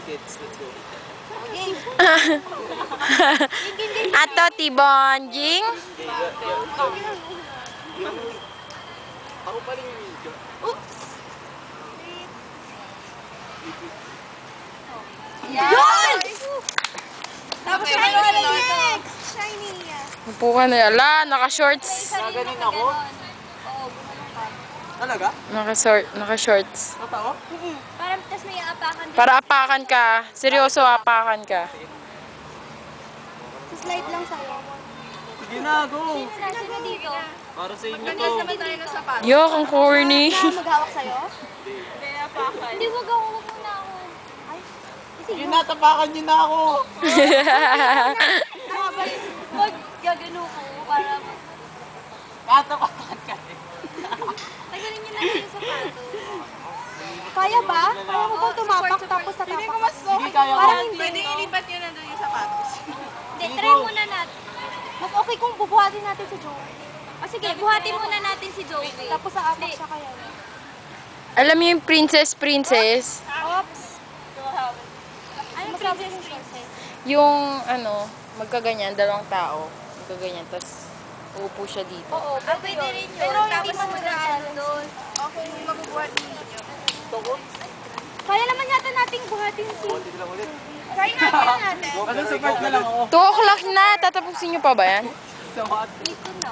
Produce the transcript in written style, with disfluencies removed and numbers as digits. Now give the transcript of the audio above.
kids. Let's go. Ato, Tibonjing. Ako pa rin yung video. Yun! Tapos next! Shiny! Upo ka na. Ala, naka-shorts. Naganin ako? Oo, gumanon ka. Talaga? Naka-shorts. Totoo? Parang tas may aapakan din. Para apakan ka. Seryoso, apakan ka. Sa slide lang sa'yo. Sige na, go! Sino dito? Para sa inyo to. Yok, ang corny. Na maghawak sa'yo? Hindi, apakan. Hindi, wag ako. Wag muna ako. Ay, Sige na, tapakan niyo na ako. wag gagano ko para Tatapakan ka eh. tagalin niyo na yung sapato. Kaya ba? Kaya mo bang tumapak tapos sa tapak? Sige, kaya ko. Parang hindi. Pwede ilipat nyo na doon yung sapatos. Hindi, try muna natin. Mas okay kung bubuhatin natin si Joey. Sige, buhatin muna natin si Joey. Tapos sa apak siya kaya. Alam mo yung princess? Oops. Ano princess? Yung, magkaganyan, dalawang tao. Magkaganyan, tapos uupo siya dito. Oo, pwede rin yun. Pero hindi mo mag-ano doon. Okay, mabubuhat ninyo. Kaya naman yata nating buhatin si... Konti lang ulit. Try natin. Ano sa part na lang ako? 2 o'clock na. Tatapusin nyo pa ba yan? Sa what? Dito na.